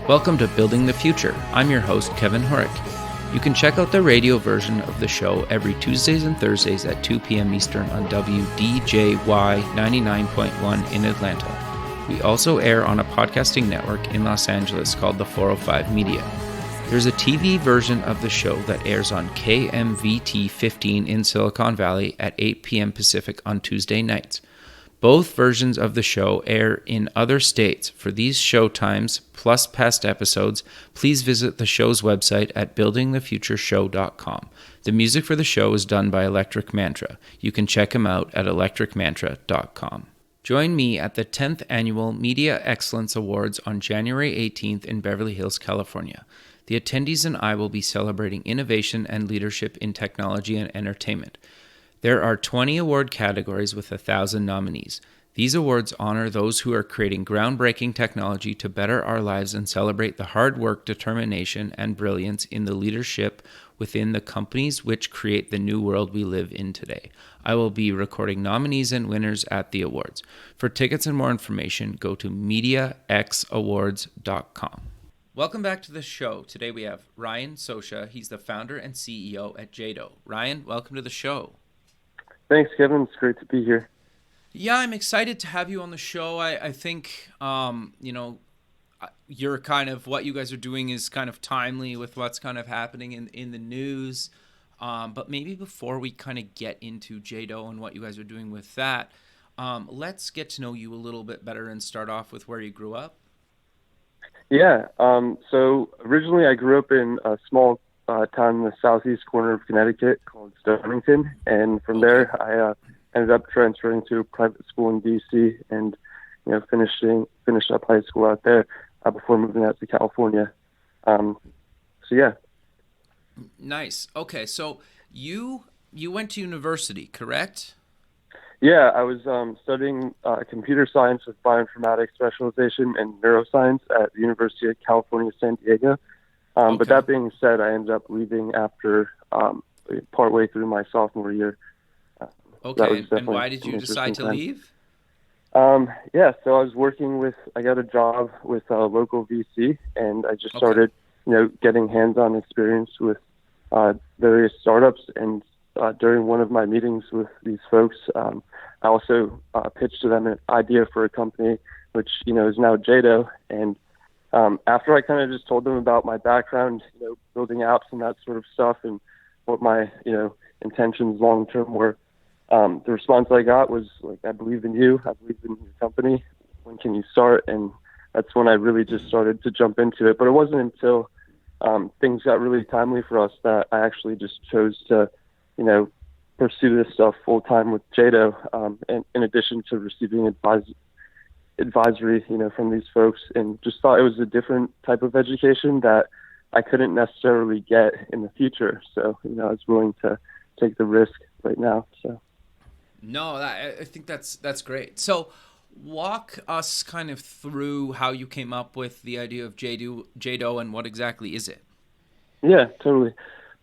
Welcome to Building the Future. I'm your host, Kevin Horick. You can check out the radio version of the show every Tuesdays and Thursdays at 2 p.m. Eastern on WDJY 99.1 in Atlanta. We also air on a podcasting network in Los Angeles called the 405 Media. There's a TV version of the show that airs on KMVT 15 in Silicon Valley at 8 p.m. Pacific on Tuesday nights. Both versions of the show air in other states. For these show times, plus past episodes, please visit the show's website at buildingthefutureshow.com. The music for the show is done by Electric Mantra. You can check him out at electricmantra.com. Join me at the 10th Annual Media Excellence Awards on January 18th in Beverly Hills, California. The attendees and I will be celebrating innovation and leadership in technology and entertainment. There are 20 award categories with 1,000 nominees. These awards honor those who are creating groundbreaking technology to better our lives and celebrate the hard work, determination, and brilliance in the leadership within the companies which create the new world we live in today. I will be recording nominees and winners at the awards. For tickets and more information, go to MediaXAwards.com. Welcome back to the show. Today we have Ryan Soscia. He's the founder and CEO at JDoe. Ryan, welcome to the show. Thanks, Kevin. It's great to be here. Yeah, I'm excited to have you on the show. I think, you're kind of, what you guys are doing is kind of timely with what's kind of happening in the news. But maybe before we kind of get into JDoe and what you guys are doing with that, let's get to know you a little bit better and start off with where you grew up. Yeah. So originally I grew up in a small town in the southeast corner of Connecticut called Stonington, and from there I ended up transferring to a private school in DC, and finished up high school out there before moving out to California. Yeah. Nice. Okay, so you went to university, correct? Yeah, I was studying computer science with bioinformatics specialization and neuroscience at the University of California, San Diego. But that being said, I ended up leaving after partway through my sophomore year. Okay, and why did you decide to leave? So I was I got a job with a local VC, and I just started, getting hands-on experience with various startups. And during one of my meetings with these folks, I also pitched to them an idea for a company, which, is now JDoe. And after I kind of just told them about my background, building apps and that sort of stuff, and what my, intentions long-term were, the response I got was like, I believe in you. I believe in your company. When can you start? And that's when I really just started to jump into it. But it wasn't until things got really timely for us that I actually just chose to, pursue this stuff full-time with JDoe, and in addition to receiving advisory, from these folks, and just thought it was a different type of education that I couldn't necessarily get in the future. So, I was willing to take the risk right now. So. No, I think that's great. So walk us kind of through how you came up with the idea of JDoe and what exactly is it? Yeah, totally.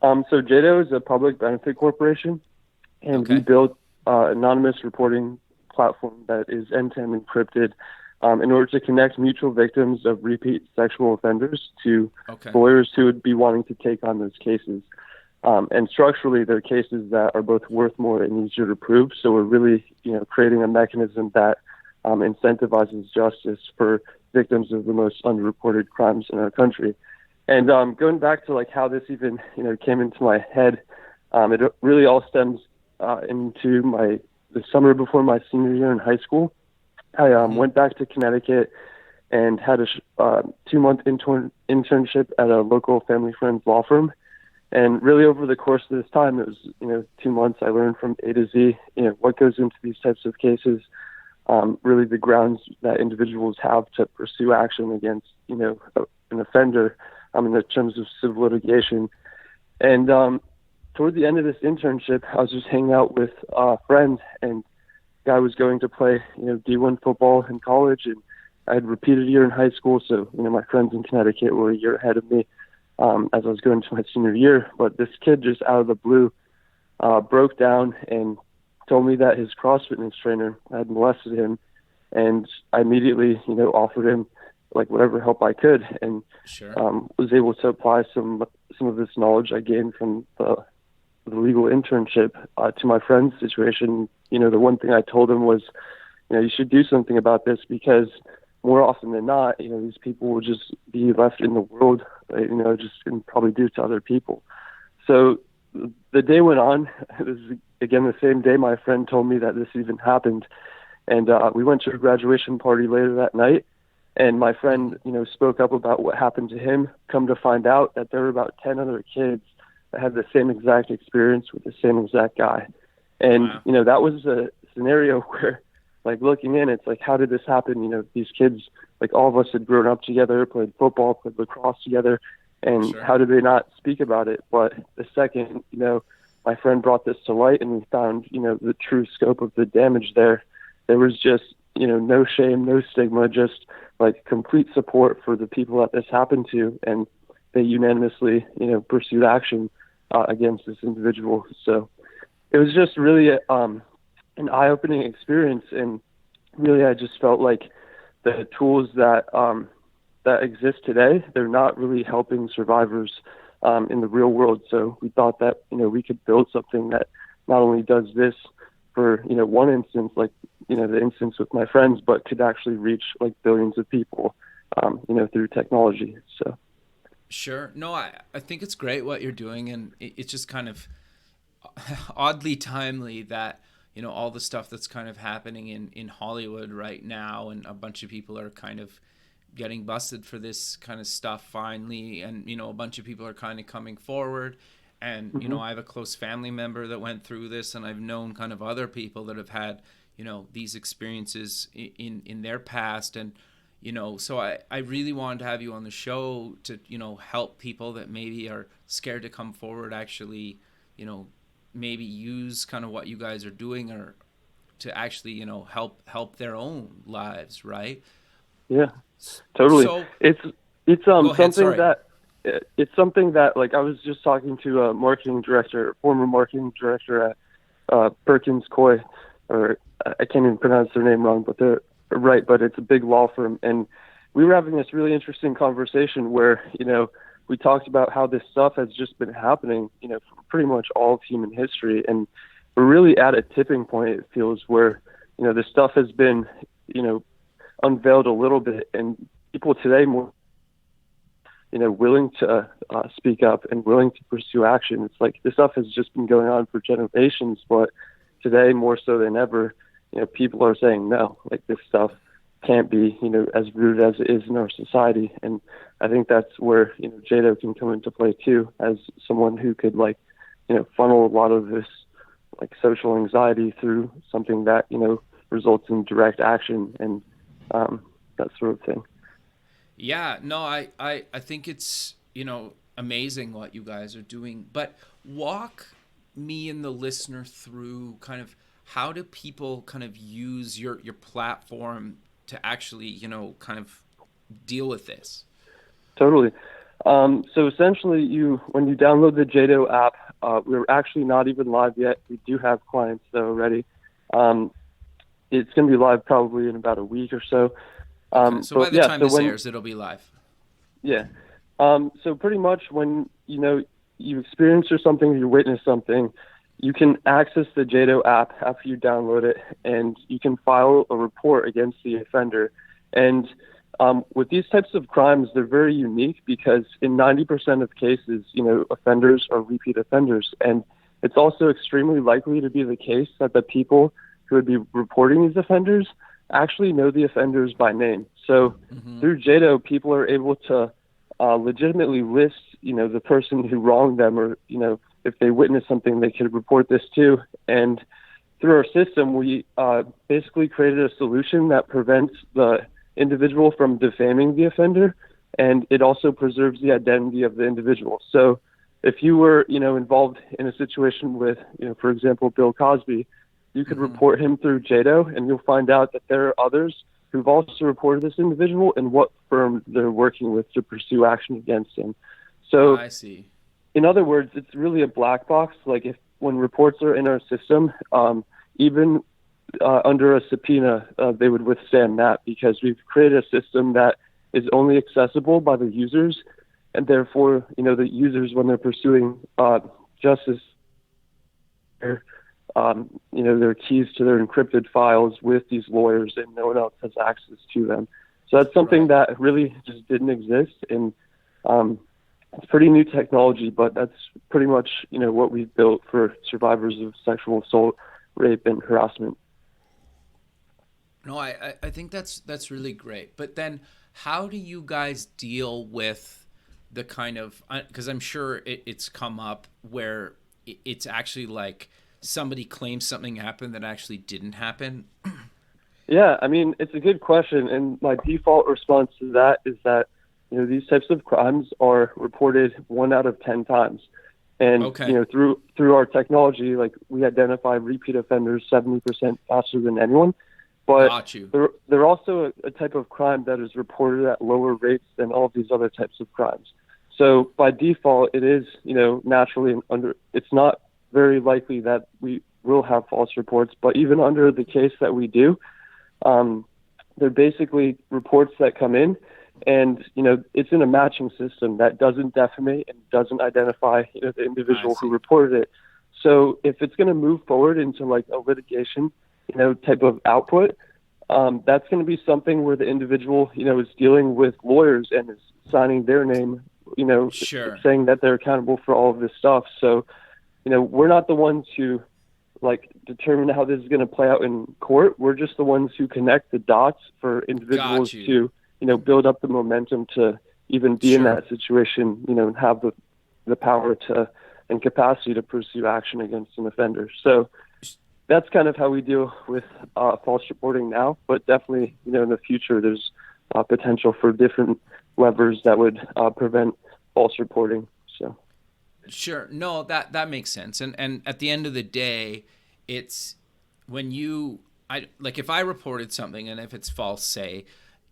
So JDoe is a public benefit corporation, and we built anonymous reporting platform that is end-to-end encrypted in order to connect mutual victims of repeat sexual offenders to lawyers who would be wanting to take on those cases. And structurally, they're cases that are both worth more and easier to prove. So we're really, creating a mechanism that incentivizes justice for victims of the most underreported crimes in our country. And going back to how this even came into my head, it really all stems into the summer before my senior year in high school. I went back to Connecticut and had a 2-month internship at a local family friend's law firm. And really over the course of this time, it was, 2 months, I learned from A to Z, what goes into these types of cases, really the grounds that individuals have to pursue action against, an offender in the terms of civil litigation. And toward the end of this internship, I was just hanging out with a friend, and the guy was going to play, D1 football in college, and I had repeated a year in high school, so, my friends in Connecticut were a year ahead of me as I was going to my senior year. But this kid just out of the blue broke down and told me that his CrossFit trainer had molested him, and I immediately, offered him like whatever help I could, and Sure. was able to apply some of this knowledge I gained from the legal internship to my friend's situation. The one thing I told him was, you should do something about this, because more often than not, these people will just be left in the world, just and probably do to other people. So the day went on. It was, again, the same day my friend told me that this even happened. And we went to a graduation party later that night, and my friend, spoke up about what happened to him. Come to find out that there were about 10 other kids that had the same exact experience with the same exact guy. And, Wow. That was a scenario where, like, looking in, it's like, how did this happen? These kids, like, all of us had grown up together, played football, played lacrosse together, and Sure. how did they not speak about it? But the second, my friend brought this to light and we found, the true scope of the damage there was just, no shame, no stigma, just like complete support for the people that this happened to. And they unanimously, pursued action against this individual. So it was just really an eye-opening experience. And really, I just felt like the tools that exist today, they're not really helping survivors in the real world. So we thought that, we could build something that not only does this for, one instance, like, the instance with my friends, but could actually reach like billions of people, through technology. So. Sure. No, I think it's great what you're doing, and it's just kind of oddly timely that, all the stuff that's kind of happening in Hollywood right now, and a bunch of people are kind of getting busted for this kind of stuff finally, and, a bunch of people are kind of coming forward. And, I have a close family member that went through this, and I've known kind of other people that have had, these experiences in their past. And, so I really wanted to have you on the show to, help people that maybe are scared to come forward, actually, maybe use kind of what you guys are doing, or to actually, help their own lives, right? Yeah, totally. So It's go ahead, something sorry. that it's something that, like, I was just talking to a former marketing director at Perkins Coie, or I can't even pronounce their name wrong, but they're right. But it's a big law firm, and we were having this really interesting conversation where, we talked about how this stuff has just been happening, for pretty much all of human history, and we're really at a tipping point. It feels where, this stuff has been, unveiled a little bit, and people today more, willing to speak up and willing to pursue action. It's like this stuff has just been going on for generations, but today more so than ever, people are saying no, like this stuff can't be, as rude as it is in our society. And I think that's where, JDoe can come into play too, as someone who could, like, funnel a lot of this, like, social anxiety through something that, results in direct action and that sort of thing. Yeah, no, I think it's, amazing what you guys are doing. But walk me and the listener through kind of how do people kind of use your platform to actually, kind of deal with this? Totally. So essentially, when you download the JDoe app, we're actually not even live yet. We do have clients though already. It's going to be live probably in about a week or so. Okay, so by the time this airs, it'll be live. Yeah. So pretty much when, you experience or something, you witness something, you can access the JDoe app after you download it, and you can file a report against the offender. And with these types of crimes, they're very unique because in 90% of cases, offenders are repeat offenders. And it's also extremely likely to be the case that the people who would be reporting these offenders actually know the offenders by name. So through JDoe, people are able to legitimately list, the person who wronged them, or, if they witness something, they could report this too. And through our system, we basically created a solution that prevents the individual from defaming the offender, and it also preserves the identity of the individual. So if you were, involved in a situation with, for example, Bill Cosby, you could report him through JDoe, and you'll find out that there are others who've also reported this individual and what firm they're working with to pursue action against him. So I see. In other words, it's really a black box. Like when reports are in our system, even under a subpoena, they would withstand that because we've created a system that is only accessible by the users, and therefore, the users, when they're pursuing justice, their keys to their encrypted files with these lawyers, and no one else has access to them. So that's something that really just didn't exist, and it's pretty new technology, but that's pretty much what we've built for survivors of sexual assault, rape, and harassment. No, I think that's really great. But then, how do you guys deal with the kind of, because I'm sure it's come up where it's actually like somebody claims something happened that actually didn't happen? Yeah, I mean, it's a good question, and my default response to that is that these types of crimes are reported 1 out of 10 times, and through our technology, like, we identify repeat offenders 70% faster than anyone. But they're also a type of crime that is reported at lower rates than all of these other types of crimes. So by default, it is naturally it's not very likely that we will have false reports, but even under the case that we do, they're basically reports that come in, and it's in a matching system that doesn't defamate and doesn't identify the individual who reported it. So if it's going to move forward into like a litigation type of output, that's going to be something where the individual is dealing with lawyers and is signing their name, saying that they're accountable for all of this stuff. So we're not the ones who like determine how this is going to play out in court. We're just the ones who connect the dots for individuals to build up the momentum to even be in that situation, and have the power to and capacity to pursue action against an offender. So that's kind of how we deal with false reporting now, but definitely, in the future, there's potential for different levers that would prevent false reporting. So, sure, no, that makes sense. And at the end of the day, it's when if I reported something and if it's false, say,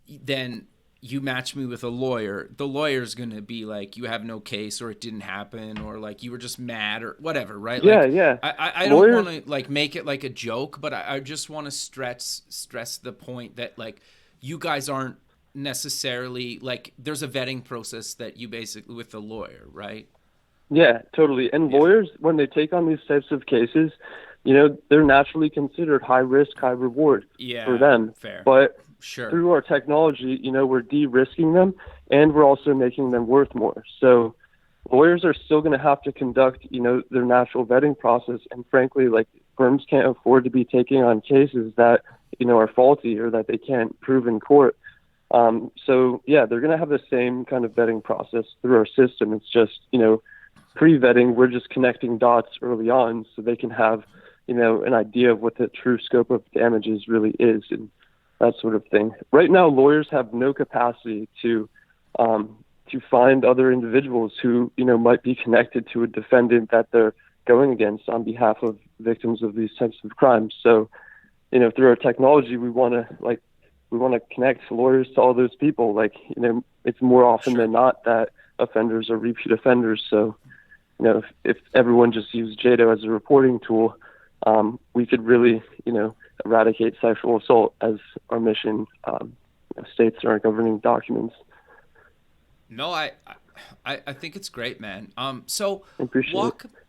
then you match me with a lawyer, the lawyer's going to be like, you have no case, or it didn't happen, or like you were just mad, or whatever, right? Yeah. I don't want to like make it like a joke, but I just want to stress the point that like you guys aren't necessarily like, there's a vetting process that you basically with the lawyer, right? Yeah, totally. And lawyers, when they take on these types of cases, they're naturally considered high risk, high reward for them. Fair. But sure, through our technology, we're de-risking them, and we're also making them worth more. So lawyers are still going to have to conduct, their natural vetting process. And frankly, like, firms can't afford to be taking on cases that, are faulty or that they can't prove in court. So yeah, they're going to have the same kind of vetting process through our system. It's just, pre-vetting, we're just connecting dots early on so they can have, an idea of what the true scope of damages really is and that sort of thing. Right now, lawyers have no capacity to find other individuals who, might be connected to a defendant that they're going against on behalf of victims of these types of crimes. So, through our technology, we want to connect lawyers to all those people. Like, it's more often than not that offenders are repeat offenders. So, if everyone just used JDoe as a reporting tool, we could really, eradicate sexual assault as our mission states in our governing documents. No, I think it's great, man. So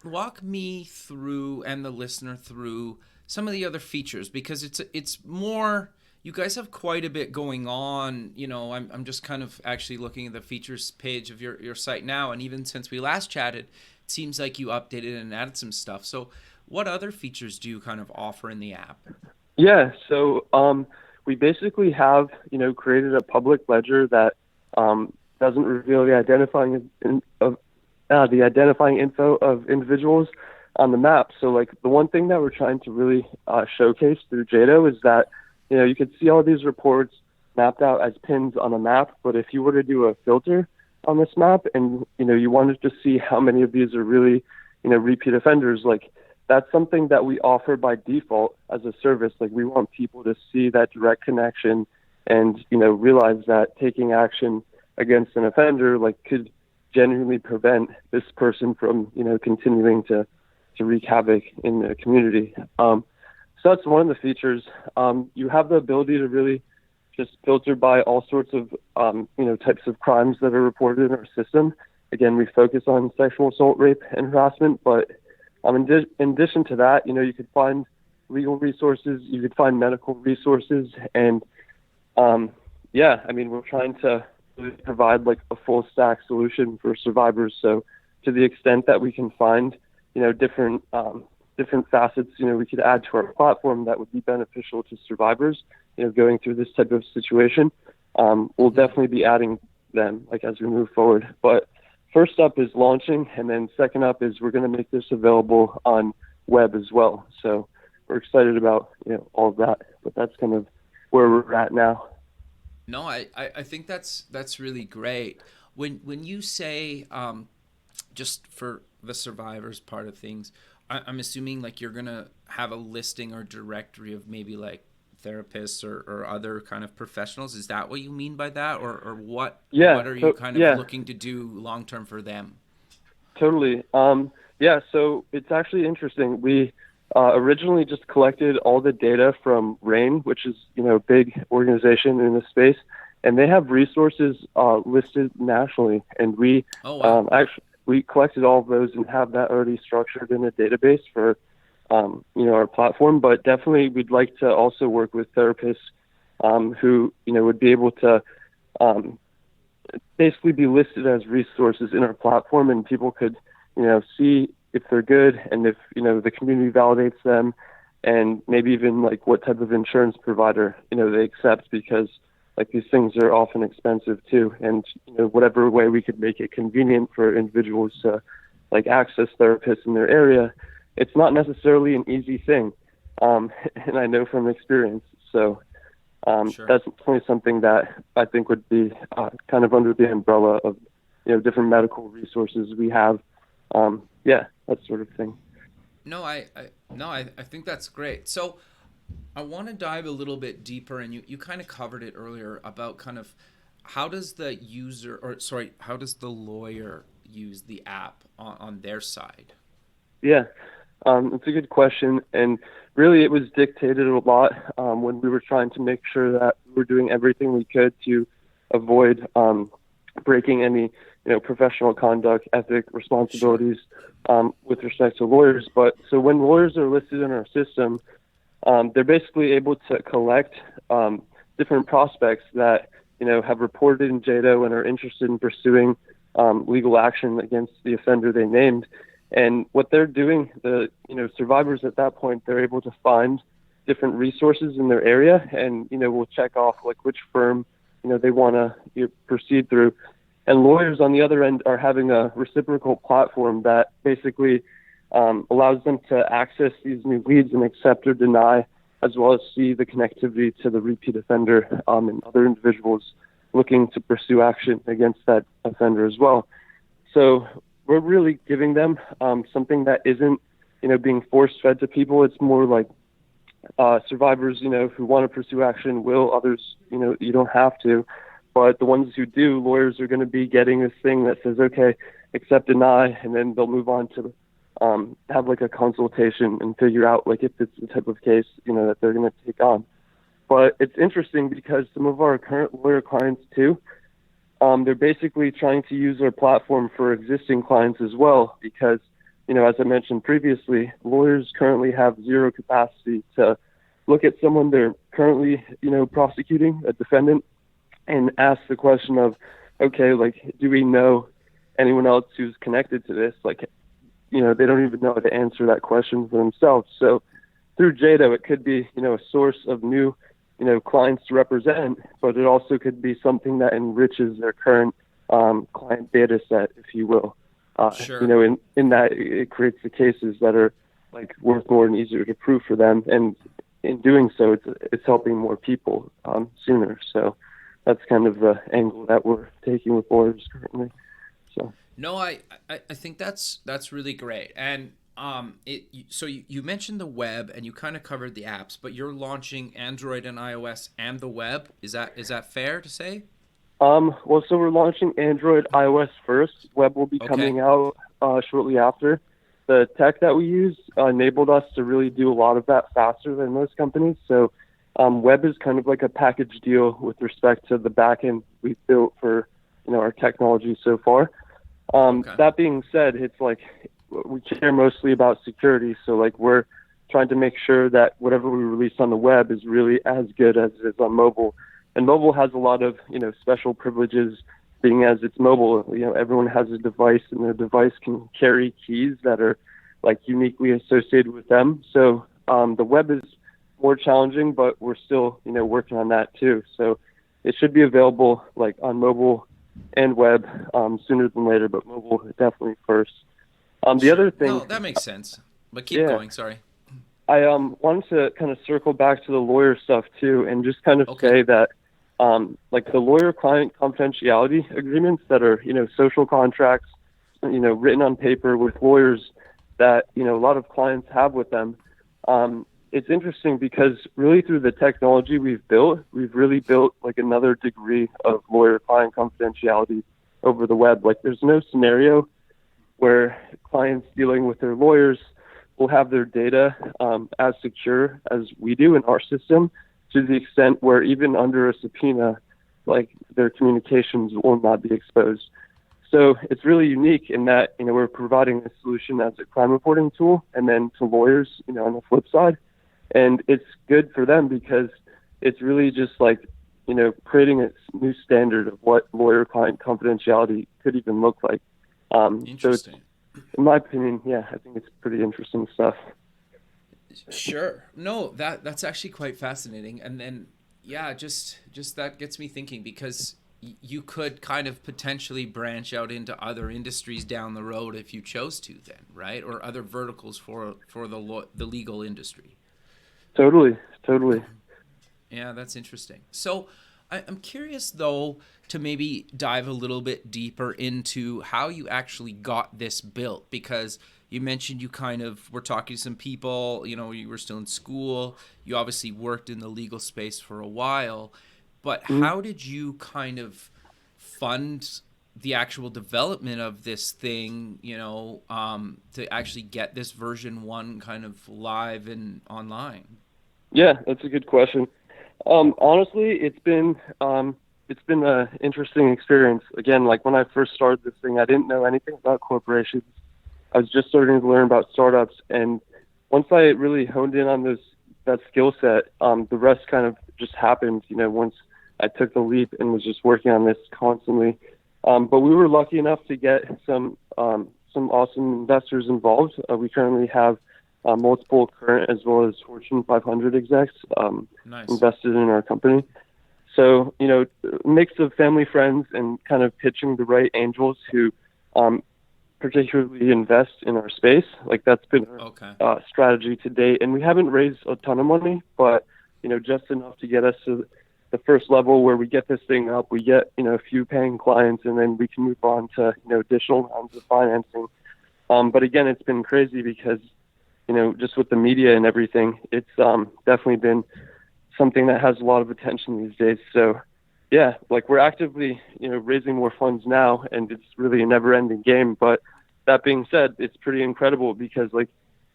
walk me through and the listener through some of the other features, because it's more, you guys have quite a bit going on. I'm just kind of actually looking at the features page of your site now, and even since we last chatted, it seems like you updated and added some stuff. So what other features do you kind of offer in the app? Yeah, so we basically have, created a public ledger that doesn't reveal the identifying info of individuals on the map. So, like, the one thing that we're trying to really showcase through JDoe is that, you could see all these reports mapped out as pins on a map, but if you were to do a filter on this map and, you wanted to see how many of these are really, repeat offenders, like, that's something that we offer by default as a service. Like, we want people to see that direct connection and, realize that taking action against an offender, like, could genuinely prevent this person from, continuing to wreak havoc in the community. So that's one of the features. You have the ability to really just filtered by all sorts of, types of crimes that are reported in our system. Again, we focus on sexual assault, rape, and harassment, but in addition to that, you could find legal resources, you could find medical resources, and we're trying to really provide like a full stack solution for survivors. So to the extent that we can find, different facets, we could add to our platform that would be beneficial to survivors, going through this type of situation, we'll definitely be adding them like as we move forward. But first up is launching, and then second up is we're going to make this available on web as well. So we're excited about all of that, but that's kind of where we're at now. No, I think that's really great. When you say just for the survivors part of things, I'm assuming like you're gonna have a listing or directory of maybe like therapists or other kind of professionals. Is that what you mean by that, or what? Yeah. What are you kind of looking to do long term for them? Totally. So it's actually interesting. We originally just collected all the data from RAIN, which is a big organization in the space, and they have resources listed nationally. And we we collected all of those and have that already structured in a database for our platform. But definitely, we'd like to also work with therapists who would be able to basically be listed as resources in our platform, and people could see if they're good and if the community validates them, and maybe even like what type of insurance provider they accept, because like these things are often expensive too, and whatever way we could make it convenient for individuals to like access therapists in their area, it's not necessarily an easy thing, and I know from experience. So Sure. That's definitely something that I think would be kind of under the umbrella of different medical resources we have. That sort of thing. No, I think that's great. So I want to dive a little bit deeper, and you kind of covered it earlier about kind of how does the lawyer use the app on their side? Yeah, it's a good question, and really it was dictated a lot when we were trying to make sure that we were doing everything we could to avoid breaking any professional conduct, ethic, responsibilities with respect to lawyers. But so when lawyers are listed in our system, they're basically able to collect different prospects that have reported in JDoe and are interested in pursuing legal action against the offender they named. And what they're doing, the survivors at that point, they're able to find different resources in their area, and we'll check off like which firm they want to proceed through. And lawyers on the other end are having a reciprocal platform that basically allows them to access these new leads and accept or deny, as well as see the connectivity to the repeat offender and other individuals looking to pursue action against that offender as well. So we're really giving them something that isn't, being force-fed to people. It's more like survivors, who want to pursue action will. Others, you don't have to. But the ones who do, lawyers are going to be getting this thing that says, okay, accept, deny, and then they'll move on to have like a consultation and figure out like if it's the type of case, that they're going to take on. But it's interesting because some of our current lawyer clients too, they're basically trying to use our platform for existing clients as well, because, as I mentioned previously, lawyers currently have zero capacity to look at someone they're currently, prosecuting, a defendant, and ask the question of, okay, like, do we know anyone else who's connected to this? Like, they don't even know how to answer that question for themselves. So through JDoe, it could be, a source of new, clients to represent, but it also could be something that enriches their current client data set, if you will. Sure. In that it creates the cases that are like worth more and easier to prove for them. And in doing so, it's helping more people sooner. So that's kind of the angle that we're taking with lawyers currently. So no, I think that's really great. And so you mentioned the web and you kind of covered the apps, but you're launching Android and iOS and the web. Is that fair to say? Well, so we're launching Android, iOS first. Web will be coming out shortly after. The tech that we use enabled us to really do a lot of that faster than most companies. So Web is kind of like a package deal with respect to the backend we've built for, our technology so far. That being said, it's like we care mostly about security. So like we're trying to make sure that whatever we release on the web is really as good as it is on mobile. And mobile has a lot of, special privileges being as it's mobile. Everyone has a device, and their device can carry keys that are like uniquely associated with them. So the web is more challenging, but we're still, working on that too. So it should be available like on mobile and web sooner than later, but mobile definitely first. The other thing. No, that makes sense. But keep going. Sorry. I wanted to kind of circle back to the lawyer stuff too, and just kind of say that like the lawyer-client confidentiality agreements that are, social contracts, written on paper with lawyers that, a lot of clients have with them. It's interesting because really through the technology we've really built like another degree of lawyer-client confidentiality over the web. Like there's no scenario where clients dealing with their lawyers will have their data as secure as we do in our system, to the extent where even under a subpoena, like their communications will not be exposed. So it's really unique in that, we're providing a solution as a crime reporting tool, and then to lawyers, on the flip side. And it's good for them because it's really just like, creating a new standard of what lawyer-client confidentiality could even look like. Interesting. So in my opinion, I think it's pretty interesting stuff. Sure. No, that's actually quite fascinating. And then, just that gets me thinking, because you could kind of potentially branch out into other industries down the road if you chose to then, right? Or other verticals for the legal industry. Totally. Yeah, that's interesting. So I'm curious, though, to maybe dive a little bit deeper into how you actually got this built, because you mentioned you kind of were talking to some people, you were still in school. You obviously worked in the legal space for a while. But how did you kind of fund the actual development of this thing, to actually get this version 1 kind of live and online? Yeah, that's a good question. Honestly, it's been an interesting experience. Again, like when I first started this thing, I didn't know anything about corporations. I was just starting to learn about startups, and once I really honed in on that skill set, the rest kind of just happened. Once I took the leap and was just working on this constantly. But we were lucky enough to get some awesome investors involved. We currently have multiple current as well as Fortune 500 execs invested in our company. So, a mix of family, friends, and kind of pitching the right angels who particularly invest in our space. Like that's been our strategy to date. And we haven't raised a ton of money, but, just enough to get us to the first level where we get this thing up, we get, a few paying clients, and then we can move on to, additional rounds of financing. But again, it's been crazy because, just with the media and everything, it's definitely been something that has a lot of attention these days. So yeah, like we're actively, raising more funds now, and it's really a never ending game. But that being said, it's pretty incredible because like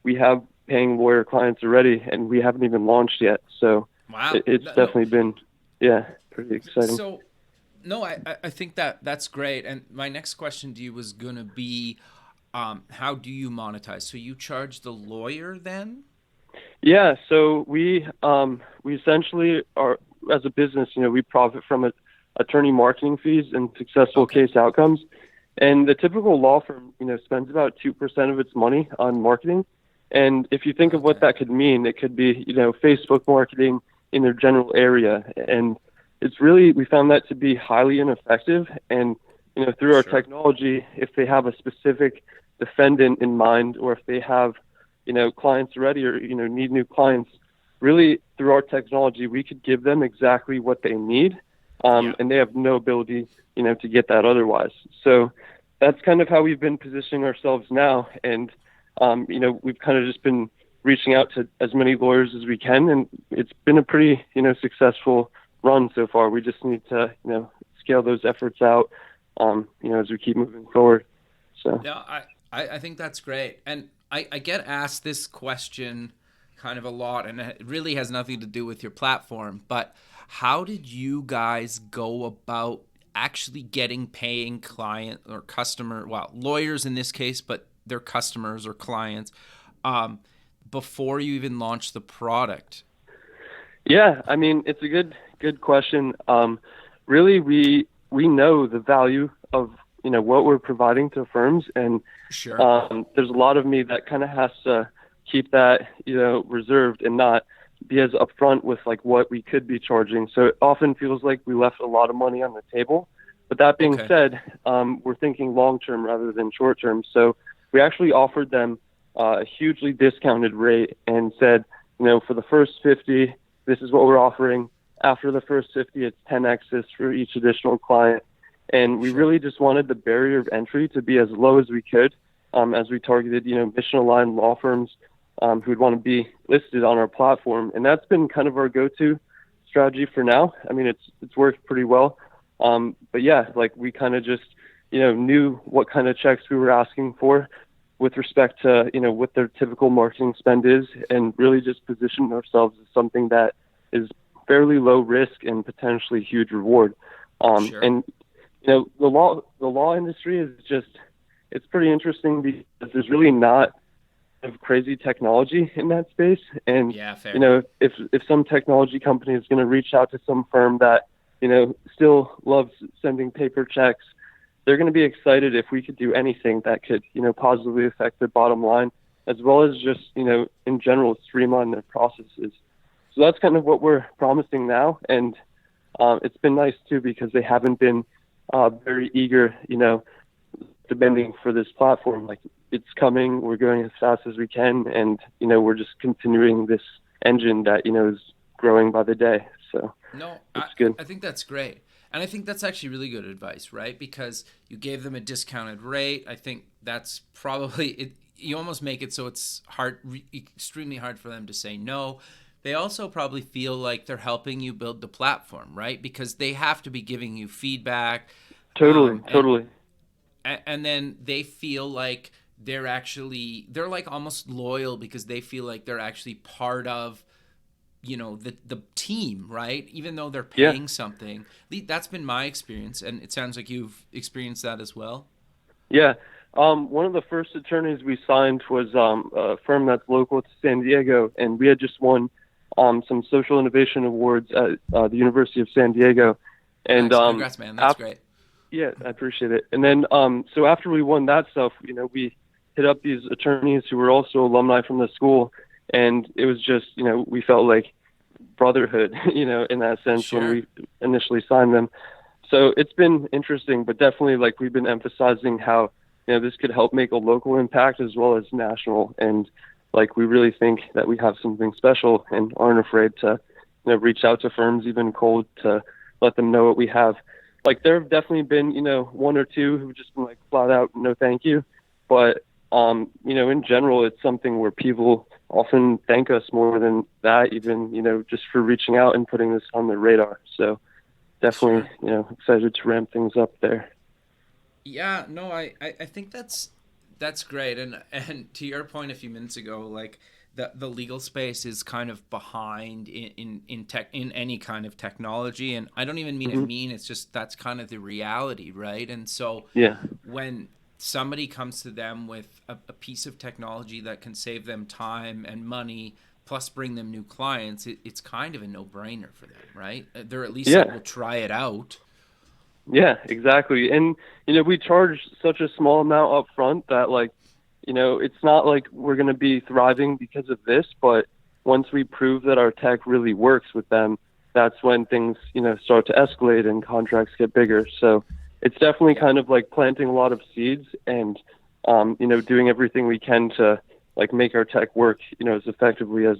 we have paying lawyer clients already and we haven't even launched yet. So wow. It's definitely been, pretty exciting. So no, I think that's great. And my next question to you was going to be, how do you monetize? So you charge the lawyer then? Yeah. So we essentially are, as a business, we profit from attorney marketing fees and successful case outcomes. And the typical law firm, spends about 2% of its money on marketing. And if you think of what that could mean, it could be, Facebook marketing in their general area. And it's really, we found that to be highly ineffective. And, through our technology, if they have a specific defendant in mind, or if they have, clients already, or, need new clients, really through our technology, we could give them exactly what they need. And they have no ability, to get that otherwise. So that's kind of how we've been positioning ourselves now. And, we've kind of just been reaching out to as many lawyers as we can. And it's been a pretty, successful run so far. We just need to, scale those efforts out, as we keep moving forward. So yeah, I think that's great. And I get asked this question kind of a lot, and it really has nothing to do with your platform, but how did you guys go about actually getting paying client or customer, well, lawyers in this case, but their customers or clients, before you even launch the product? Yeah, I mean, it's a good question. Really, we know the value of what we're providing to firms, and Sure. there's a lot of me that kind of has to keep that reserved and not be as upfront with like what we could be charging. So it often feels like we left a lot of money on the table. But that being said, we're thinking long term rather than short term. So we actually offered them a hugely discounted rate and said, for the first 50, this is what we're offering. After the first 50, it's 10x for each additional client. And we really just wanted the barrier of entry to be as low as we could, as we targeted, mission-aligned law firms who would want to be listed on our platform. And that's been kind of our go-to strategy for now. I mean, it's worked pretty well. But yeah, like we kind of just, knew what kind of checks we were asking for with respect to, what their typical marketing spend is, and really just positioned ourselves as something that is fairly low risk and potentially huge reward. And, the law industry is just, it's pretty interesting because there's really not of crazy technology in that space. And, if some technology company is going to reach out to some firm that, still loves sending paper checks, they're going to be excited if we could do anything that could, positively affect their bottom line, as well as just, in general, streamline their processes. So that's kind of what we're promising now. And it's been nice too, because they haven't been very eager, demanding for this platform. Like, it's coming, we're going as fast as we can, and we're just continuing this engine that is growing by the day. So it's good. I think that's great, and I think that's actually really good advice, right? Because you gave them a discounted rate. I think that's probably it. You almost make it so it's extremely hard for them to say no. They also probably feel like they're helping you build the platform, right? Because they have to be giving you feedback. Totally. And then they feel like they're like almost loyal, because they feel like they're actually part of, the team, right? Even though they're paying something. That's been my experience, and it sounds like you've experienced that as well. Yeah. One of the first attorneys we signed was a firm that's local to San Diego, and we had just won some social innovation awards at the University of San Diego. And nice. Congrats, man. That's great. Yeah, I appreciate it. And then, so after we won that stuff, we hit up these attorneys who were also alumni from the school, and it was just, we felt like brotherhood, in that sense when we initially signed them. So it's been interesting, but definitely, like, we've been emphasizing how, this could help make a local impact as well as national. And like, we really think that we have something special and aren't afraid to, reach out to firms, even cold, to let them know what we have. Like, there have definitely been, one or two who've just been like flat out, no, thank you. But, in general, it's something where people often thank us more than that, even, just for reaching out and putting this on their radar. So definitely, excited to ramp things up there. Yeah, no, I think that's great. And to your point a few minutes ago, like, the legal space is kind of behind in tech, in any kind of technology, and I don't even mean it mean. It's just that's kind of the reality, right? And so when somebody comes to them with a piece of technology that can save them time and money, plus bring them new clients, it's kind of a no-brainer for them, right? They're at least like, will try it out. Yeah, exactly. And we charge such a small amount up front that, like, it's not like we're going to be thriving because of this, but once we prove that our tech really works with them, that's when things, start to escalate and contracts get bigger. So it's definitely kind of like planting a lot of seeds and, doing everything we can to, like, make our tech work, as effectively as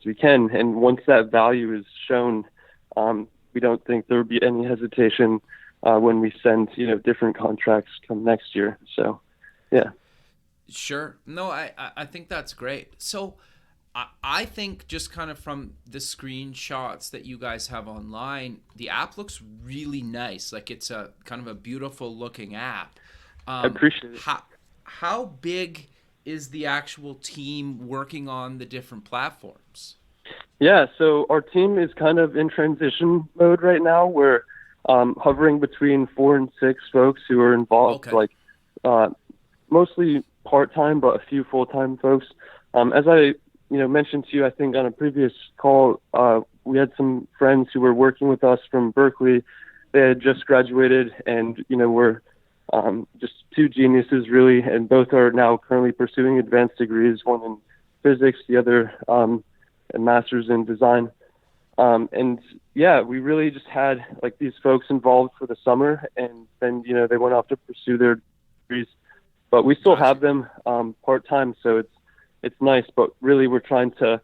we can. And once that value is shown, we don't think there would be any hesitation when we send, different contracts come next year. So, yeah. Sure. No, I think that's great. So I think just kind of from the screenshots that you guys have online, the app looks really nice. Like, it's a kind of a beautiful looking app. I appreciate it. How big is the actual team working on the different platforms? Yeah, so our team is kind of in transition mode right now. We're hovering between 4 and 6 folks who are involved, Okay. like mostly part-time, but a few full-time folks. As I mentioned to you, I think on a previous call, we had some friends who were working with us from Berkeley. They had just graduated, and were just two geniuses, really, and both are now currently pursuing advanced degrees. One in physics, the other a master's in design. And yeah, we really just had like these folks involved for the summer, and then they went off to pursue their degrees. But we still Gotcha. have them part-time, so it's nice. But really, we're trying to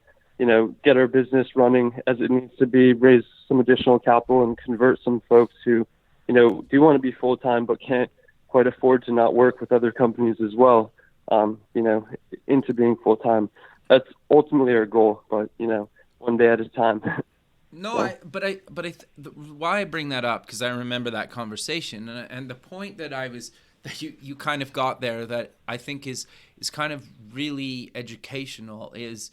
get our business running as it needs to be, raise some additional capital, and convert some folks who do want to be full-time but can't quite afford to not work with other companies as well, into being full-time. That's ultimately our goal, but one day at a time. No, So, why I bring that up, because I remember that conversation, and the point that that you kind of got there that I think is kind of really educational is,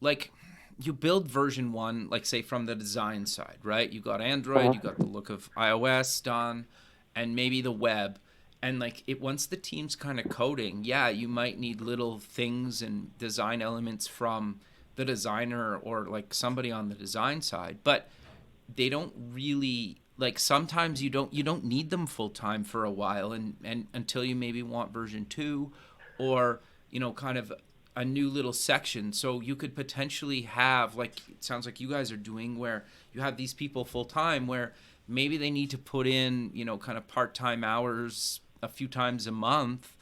like, you build version 1, like, say, from the design side, right? You got Android, you got the look of iOS done, and maybe the web. And like once the team's kind of coding, yeah, you might need little things and design elements from the designer or like somebody on the design side, but they don't really, like, sometimes you don't need them full time for a while, and until you maybe want version 2, or kind of a new little section. So you could potentially have, like, it sounds like you guys are doing, where you have these people full time, where maybe they need to put in kind of part-time hours a few times a month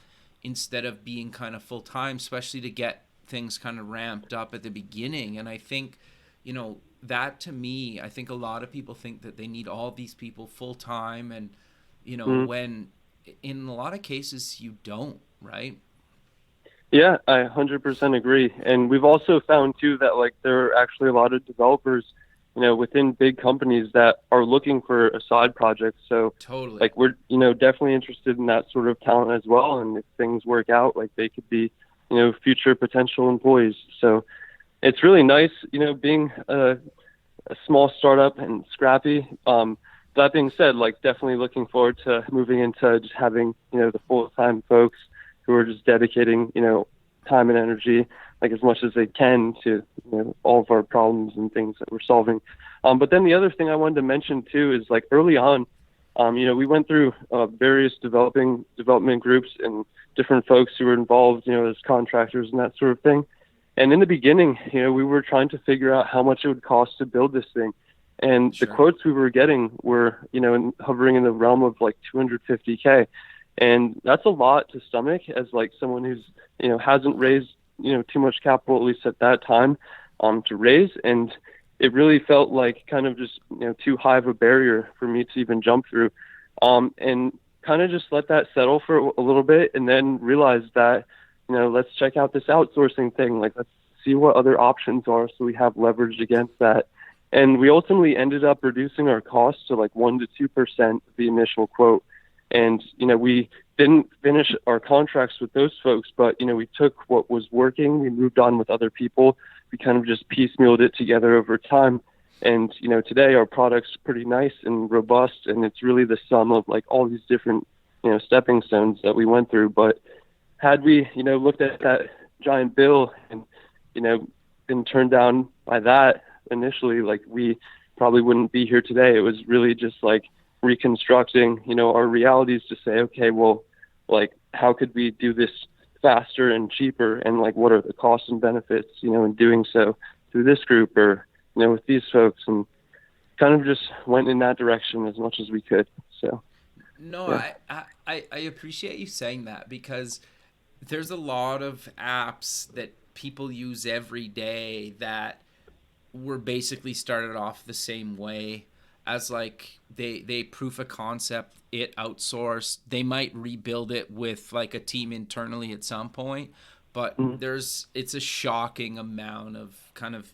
instead of being kind of full time, especially to get things kind of ramped up at the beginning. And I think that, to me, I think a lot of people think that they need all these people full time, and mm, when in a lot of cases you don't, right? yeah, I 100% agree. And we've also found too that like there are actually a lot of developers, within big companies that are looking for a side project. So Totally. like we're definitely interested in that sort of talent as well. And if things work out, like they could be future potential employees. So it's really nice, being a small startup and scrappy. That being said, like definitely looking forward to moving into just having, the full-time folks who are just dedicating, time and energy, like as much as they can to, all of our problems and things that we're solving. But then the other thing I wanted to mention too is like early on, we went through various development groups and different folks who were involved, as contractors and that sort of thing. And in the beginning, we were trying to figure out how much it would cost to build this thing. And the Sure. quotes we were getting were, hovering in the realm of like 250K. And that's a lot to stomach as like someone who's, hasn't raised, too much capital, at least at that time, to raise. And it really felt like kind of just, too high of a barrier for me to even jump through. And kind of just let that settle for a little bit, and then realize that, let's check out this outsourcing thing. Like, let's see what other options are so we have leverage against that. And we ultimately ended up reducing our costs to like 1 to 2% of the initial quote. And, we didn't finish our contracts with those folks, but, we took what was working, we moved on with other people. We kind of just piecemealed it together over time. And, today our product's pretty nice and robust, and it's really the sum of like all these different, stepping stones that we went through. But had we, looked at that giant bill and, been turned down by that initially, like we probably wouldn't be here today. It was really just like reconstructing, our realities to say, okay, well, like, how could we do this faster and cheaper? And like, what are the costs and benefits, in doing so through this group or, with these folks, and kind of just went in that direction as much as we could. So, No, yeah. I appreciate you saying that, because there's a lot of apps that people use every day that were basically started off the same way, as like they proof a concept, it outsourced, they might rebuild it with like a team internally at some point, but Mhm. it's a shocking amount of kind of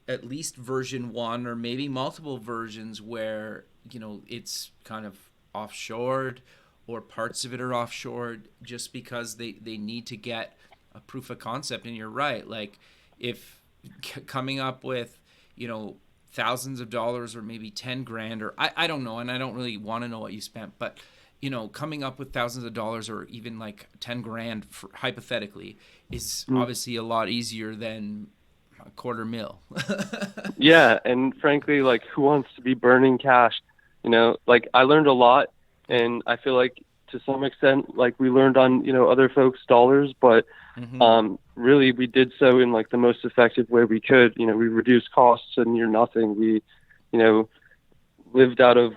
at least version 1 or maybe multiple versions where it's kind of offshored, or parts of it are offshored, just because they need to get a proof of concept. And you're right. Like if coming up with, thousands of dollars or maybe 10 grand, or I don't know. And I don't really want to know what you spent, but coming up with thousands of dollars or even like 10 grand hypothetically is obviously a lot easier than $250,000. Yeah. And frankly, like who wants to be burning cash? Like I learned a lot, and I feel like to some extent, like we learned on, other folks' dollars, but really we did so in like the most effective way we could. We reduced costs to near nothing. We, lived out of,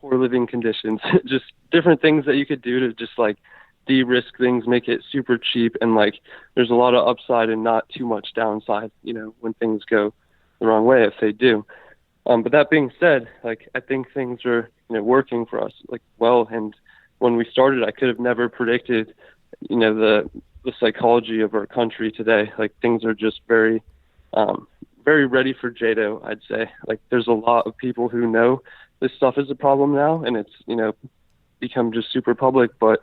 poor living conditions, just different things that you could do to just like de-risk things, make it super cheap. And like, there's a lot of upside and not too much downside, when things go the wrong way, if they do. But that being said, like, I think things are, working for us like well. And when we started, I could have never predicted, the psychology of our country today. Like things are just very, very ready for JDoe, I'd say. Like there's a lot of people who know this stuff is a problem now, and it's, become just super public. But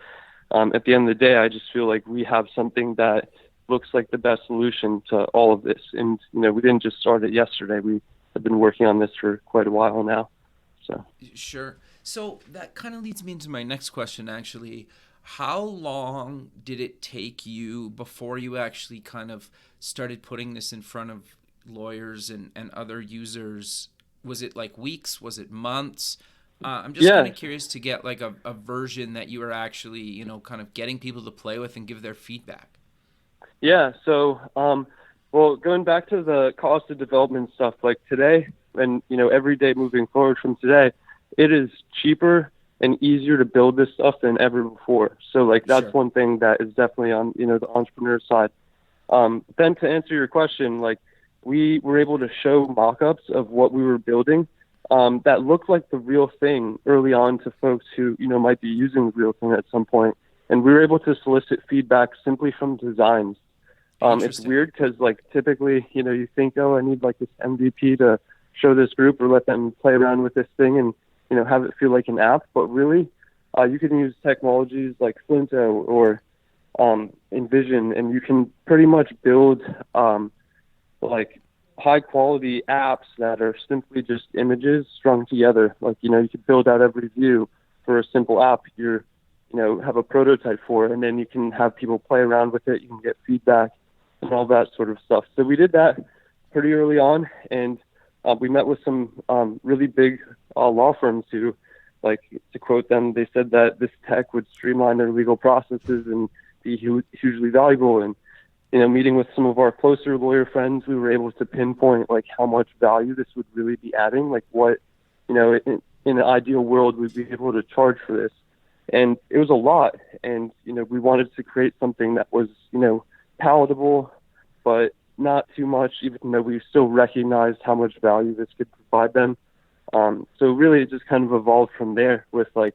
at the end of the day, I just feel like we have something that looks like the best solution to all of this. And, we didn't just start it yesterday. We have been working on this for quite a while now. So Sure. So that kind of leads me into my next question, actually. How long did it take you before you actually kind of started putting this in front of lawyers and other users? Was it like weeks? Was it months? I'm just kind of curious to get like a version that you were actually, kind of getting people to play with and give their feedback. Yeah. So, well, going back to the cost of development stuff, like today and, every day moving forward from today, it is cheaper and easier to build this stuff than ever before. So like, that's one thing that is definitely on, the entrepreneur side. Then to answer your question, like we were able to show mock-ups of what we were building that looked like the real thing early on to folks who, might be using the real thing at some point. And we were able to solicit feedback simply from designs. It's weird because like typically, you think, oh, I need like this MVP to show this group or let them play around with this thing and, have it feel like an app. But really, you can use technologies like Flinto or Envision, and you can pretty much build like high quality apps that are simply just images strung together. Like, you could build out every view for a simple app you're, have a prototype for, and then you can have people play around with it. You can get feedback and all that sort of stuff. So we did that pretty early on, and we met with some really big law firms who, like, to quote them, they said that this tech would streamline their legal processes and be hugely valuable. And, meeting with some of our closer lawyer friends, we were able to pinpoint like how much value this would really be adding, like what, in an ideal world we'd be able to charge for this. And it was a lot. And, we wanted to create something that was, palatable, but not too much, even though we still recognized how much value this could provide them. So really it just kind of evolved from there with like,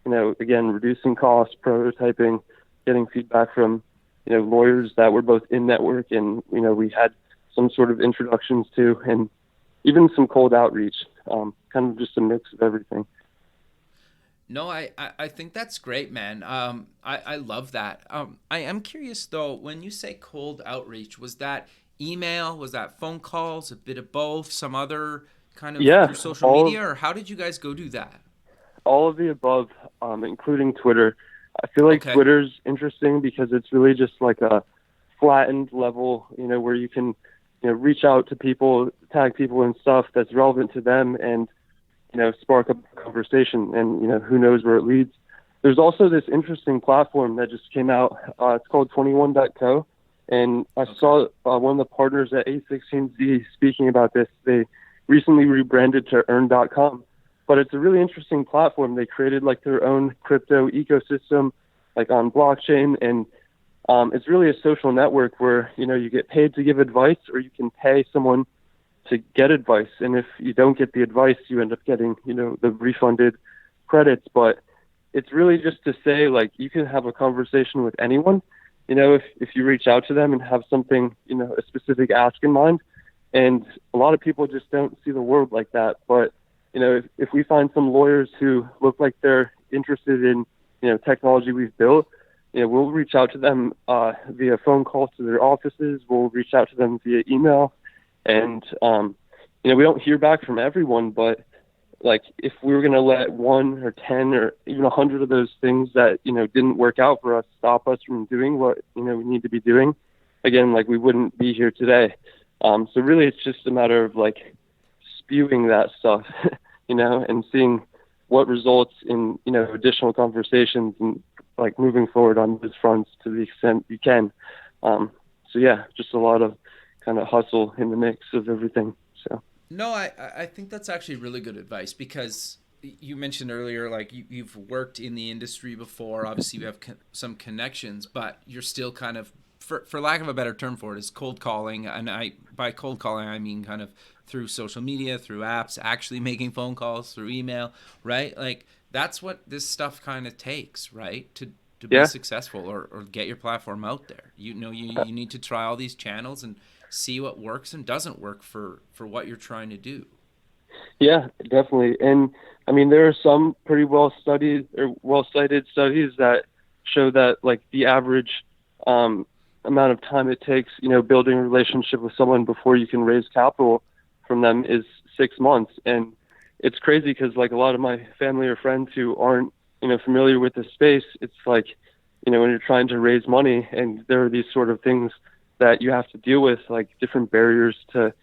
again, reducing costs, prototyping, getting feedback from, lawyers that were both in network and, we had some sort of introductions to, and even some cold outreach, kind of just a mix of everything. No, I think that's great, man. I love that. I am curious though, when you say cold outreach, was that email, was that phone calls, a bit of both, some other kind of through social media, or how did you guys go do that? All of the above, including Twitter. I feel like Twitter's interesting because it's really just like a flattened level, where you can, reach out to people, tag people and stuff that's relevant to them and, spark up a conversation and, who knows where it leads. There's also this interesting platform that just came out. It's called 21.co. And I saw one of the partners at A16Z speaking about this. They recently rebranded to earn.com. But it's a really interesting platform. They created like their own crypto ecosystem, like on blockchain. And it's really a social network where, you get paid to give advice, or you can pay someone to get advice. And if you don't get the advice, you end up getting, the refunded credits. But it's really just to say, like, you can have a conversation with anyone, if you reach out to them and have something, a specific ask in mind. And a lot of people just don't see the world like that. But if we find some lawyers who look like they're interested in, technology we've built, we'll reach out to them via phone call to their offices. We'll reach out to them via email, and we don't hear back from everyone, but like if we were going to let 1 or 10 or even 100 of those things that didn't work out for us stop us from doing what we need to be doing, again, like we wouldn't be here today. So really, it's just a matter of like spewing that stuff, and seeing what results in additional conversations and like moving forward on those fronts to the extent you can. So yeah, just a lot of kind of hustle in the mix of everything. So. No, I think that's actually really good advice, because you mentioned earlier, like you've worked in the industry before. Obviously, you have some connections, but you're still kind of, for lack of a better term for it, is cold calling. And by cold calling, I mean kind of through social media, through apps, actually making phone calls, through email, right? Like that's what this stuff kind of takes, right? To be successful or get your platform out there. You need to try all these channels and see what works and doesn't work for what you're trying to do. Yeah, definitely. And I mean, there are some pretty well cited studies that show that like the average amount of time it takes, building a relationship with someone before you can raise capital from them is 6 months. And it's crazy because like a lot of my family or friends who aren't, familiar with the space, it's like, when you're trying to raise money and there are these sort of things that you have to deal with, like different barriers to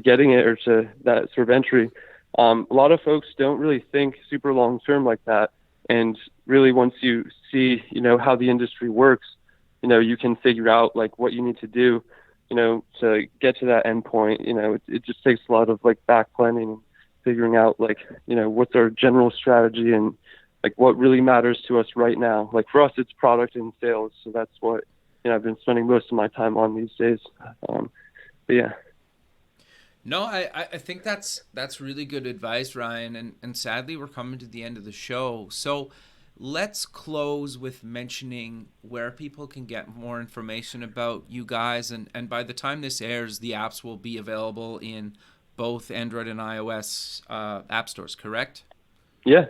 getting it or to that sort of entry. A lot of folks don't really think super long term like that. And really, once you see, how the industry works, you can figure out like what you need to do, to get to that end point. It just takes a lot of like back planning, figuring out like, what's our general strategy and like what really matters to us right now. Like for us, it's product and sales. So that's what, I've been spending most of my time on these days. But yeah. No, I think that's really good advice, Ryan. And sadly, we're coming to the end of the show. So let's close with mentioning where people can get more information about you guys. And by the time this airs, the apps will be available in both Android and iOS app stores, correct? Yeah.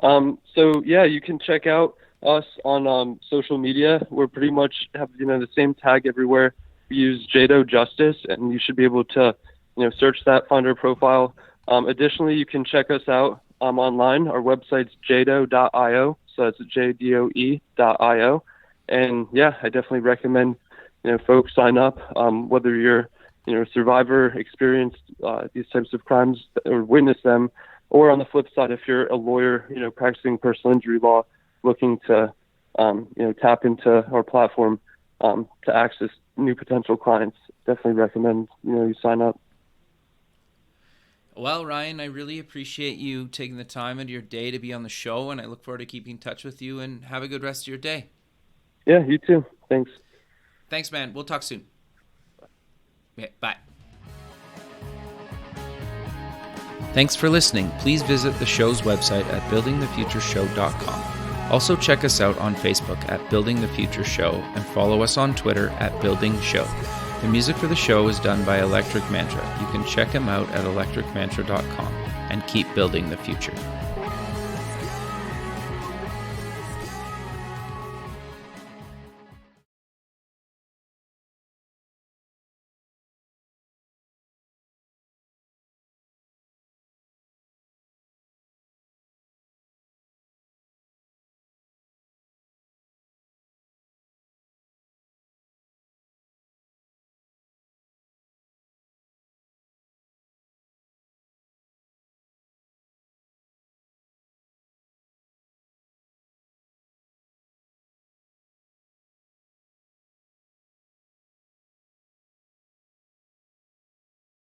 So yeah, you can check out us on social media. We're pretty much have the same tag everywhere. We use JDoe Justice, and you should be able to search that, find our profile. Additionally, you can check us out online. Our website's jdoe.io, so it's jdoe.io. And yeah, I definitely recommend folks sign up, whether you're a survivor, experienced these types of crimes or witness them, or on the flip side, if you're a lawyer practicing personal injury law, looking to tap into our platform to access new potential clients, definitely recommend you sign up. Well, Ryan, I really appreciate you taking the time out of your day to be on the show, and I look forward to keeping in touch with you, and have a good rest of your day. Yeah, you too. Thanks. Thanks, man. We'll talk soon. Yeah, bye. Thanks for listening. Please visit the show's website at buildingthefutureshow.com. Also check us out on Facebook at Building the Future Show and follow us on Twitter at Building Show. The music for the show is done by Electric Mantra. You can check him out at electricmantra.com and keep building the future.